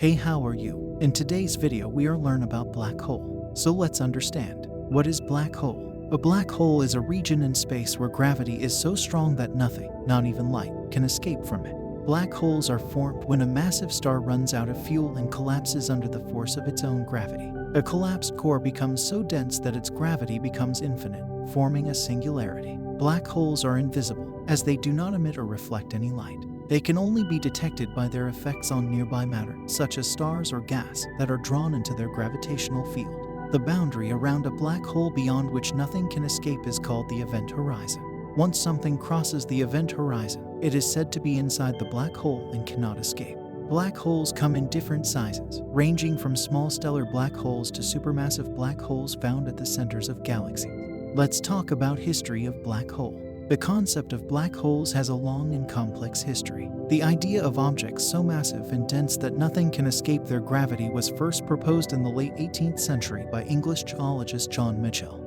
Hey, how are you? In today's video we are learn about black hole. So let's understand. What is black hole? A black hole is a region in space where gravity is so strong that nothing, not even light, can escape from it. Black holes are formed when a massive star runs out of fuel and collapses under the force of its own gravity. A collapsed core becomes so dense that its gravity becomes infinite, forming a singularity. Black holes are invisible, as they do not emit or reflect any light. They can only be detected by their effects on nearby matter, such as stars or gas, that are drawn into their gravitational field. The boundary around a black hole beyond which nothing can escape is called the event horizon. Once something crosses the event horizon, it is said to be inside the black hole and cannot escape. Black holes come in different sizes, ranging from small stellar black holes to supermassive black holes found at the centers of galaxies. Let's talk about history of black hole. The concept of black holes has a long and complex history. The idea of objects so massive and dense that nothing can escape their gravity was first proposed in the late 18th century by English geologist John Michel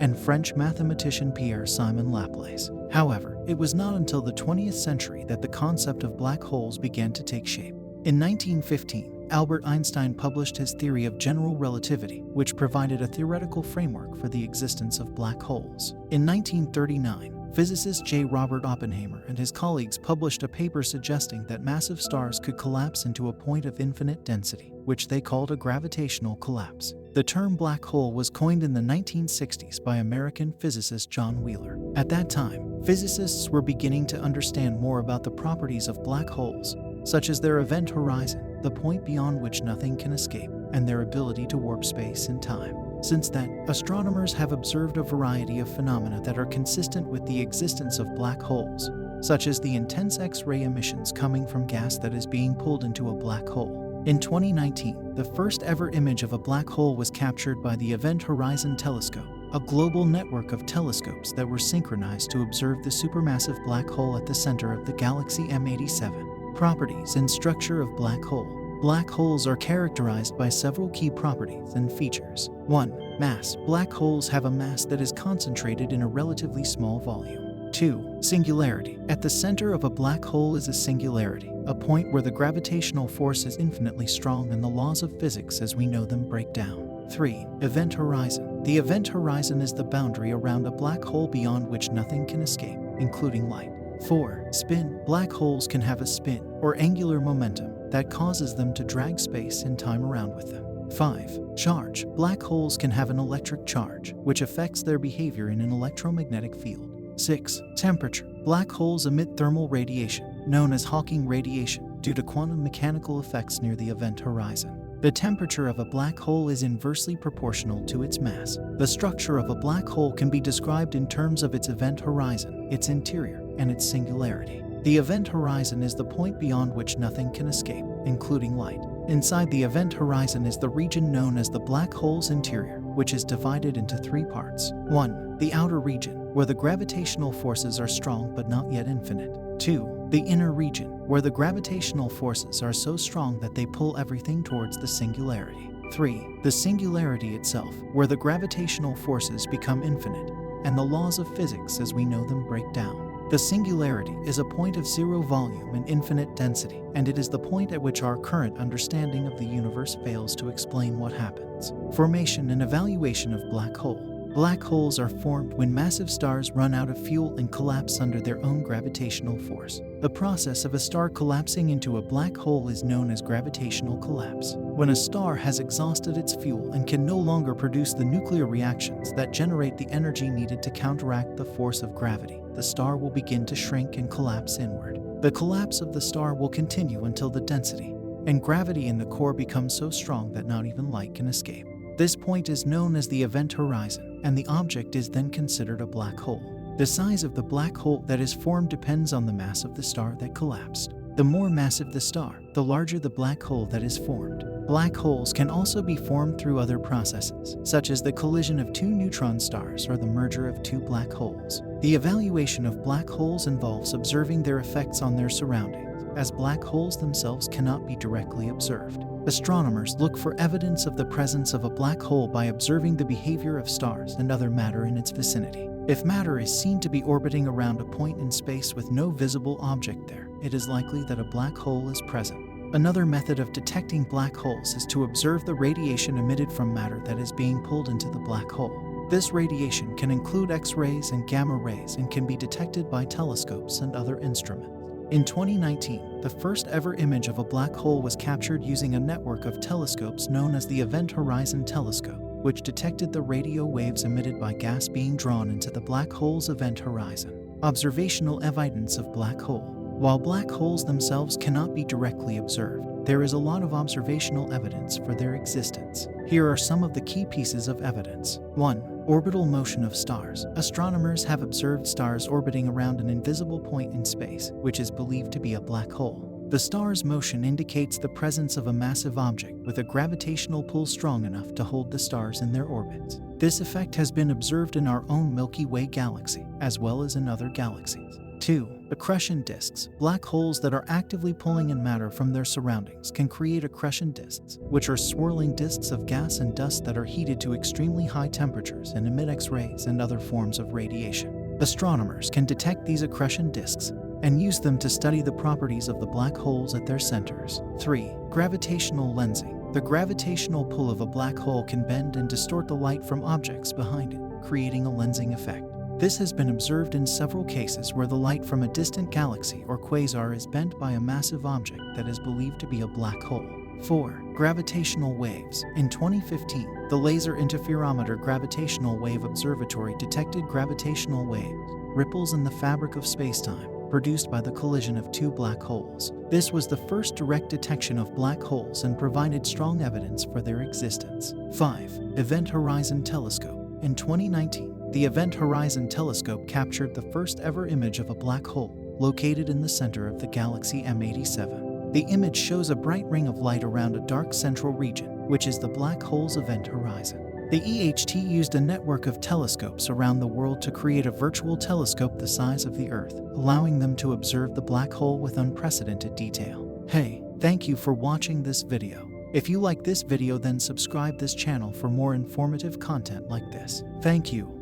and French mathematician Pierre-Simon Laplace. However, it was not until the 20th century that the concept of black holes began to take shape. In 1915, Albert Einstein published his theory of general relativity, which provided a theoretical framework for the existence of black holes. In 1939, physicist J. Robert Oppenheimer and his colleagues published a paper suggesting that massive stars could collapse into a point of infinite density, which they called a gravitational collapse. The term black hole was coined in the 1960s by American physicist John Wheeler. At that time, physicists were beginning to understand more about the properties of black holes, such as their event horizon, the point beyond which nothing can escape, and their ability to warp space and time. Since then, astronomers have observed a variety of phenomena that are consistent with the existence of black holes, such as the intense X-ray emissions coming from gas that is being pulled into a black hole. In 2019, the first ever image of a black hole was captured by the Event Horizon Telescope, a global network of telescopes that were synchronized to observe the supermassive black hole at the center of the galaxy M87. Properties and structure of black hole. Black holes are characterized by several key properties and features. 1. Mass. Black holes have a mass that is concentrated in a relatively small volume. 2. Singularity. At the center of a black hole is a singularity, a point where the gravitational force is infinitely strong and the laws of physics as we know them break down. 3. Event horizon. The event horizon is the boundary around a black hole beyond which nothing can escape, including light. 4. Spin. Black holes can have a spin, or angular momentum, that causes them to drag space and time around with them. 5. Charge. Black holes can have an electric charge, which affects their behavior in an electromagnetic field. 6. Temperature. Black holes emit thermal radiation, known as Hawking radiation, due to quantum mechanical effects near the event horizon. The temperature of a black hole is inversely proportional to its mass. The structure of a black hole can be described in terms of its event horizon, its interior, and its singularity. The event horizon is the point beyond which nothing can escape, including light. Inside the event horizon is the region known as the black hole's interior, which is divided into 3 parts. 1. The outer region, where the gravitational forces are strong but not yet infinite. 2. The inner region, where the gravitational forces are so strong that they pull everything towards the singularity. 3. The singularity itself, where the gravitational forces become infinite, and the laws of physics as we know them break down. The singularity is a point of zero volume and infinite density, and it is the point at which our current understanding of the universe fails to explain what happens. Formation and evaluation of black hole. Black holes are formed when massive stars run out of fuel and collapse under their own gravitational force. The process of a star collapsing into a black hole is known as gravitational collapse. When a star has exhausted its fuel and can no longer produce the nuclear reactions that generate the energy needed to counteract the force of gravity, the star will begin to shrink and collapse inward. The collapse of the star will continue until the density and gravity in the core becomes so strong that not even light can escape. This point is known as the event horizon, and the object is then considered a black hole. The size of the black hole that is formed depends on the mass of the star that collapsed. The more massive the star, the larger the black hole that is formed. Black holes can also be formed through other processes, such as the collision of 2 neutron stars or the merger of 2 black holes. The evaluation of black holes involves observing their effects on their surroundings, as black holes themselves cannot be directly observed. Astronomers look for evidence of the presence of a black hole by observing the behavior of stars and other matter in its vicinity. If matter is seen to be orbiting around a point in space with no visible object there, it is likely that a black hole is present. Another method of detecting black holes is to observe the radiation emitted from matter that is being pulled into the black hole. This radiation can include X-rays and gamma rays and can be detected by telescopes and other instruments. In 2019, the first ever image of a black hole was captured using a network of telescopes known as the Event Horizon Telescope, which detected the radio waves emitted by gas being drawn into the black hole's event horizon. Observational evidence of black hole. While black holes themselves cannot be directly observed, there is a lot of observational evidence for their existence. Here are some of the key pieces of evidence. 1. Orbital motion of stars. Astronomers have observed stars orbiting around an invisible point in space, which is believed to be a black hole. The star's motion indicates the presence of a massive object with a gravitational pull strong enough to hold the stars in their orbits. This effect has been observed in our own Milky Way galaxy, as well as in other galaxies. 2. Accretion disks. Black holes that are actively pulling in matter from their surroundings can create accretion disks, which are swirling disks of gas and dust that are heated to extremely high temperatures and emit X-rays and other forms of radiation. Astronomers can detect these accretion disks and use them to study the properties of the black holes at their centers. 3. Gravitational lensing. The gravitational pull of a black hole can bend and distort the light from objects behind it, creating a lensing effect. This has been observed in several cases where the light from a distant galaxy or quasar is bent by a massive object that is believed to be a black hole. 4. Gravitational waves. In 2015, the Laser Interferometer Gravitational Wave Observatory detected gravitational waves, ripples in the fabric of spacetime, produced by the collision of two black holes. This was the first direct detection of black holes and provided strong evidence for their existence. 5. Event Horizon Telescope. In 2019, the Event Horizon Telescope captured the first ever image of a black hole located in the center of the galaxy M87. The image shows a bright ring of light around a dark central region, which is the black hole's event horizon. The EHT used a network of telescopes around the world to create a virtual telescope the size of the Earth, allowing them to observe the black hole with unprecedented detail. Hey, thank you for watching this video. If you like this video, then subscribe this channel for more informative content like this. Thank you.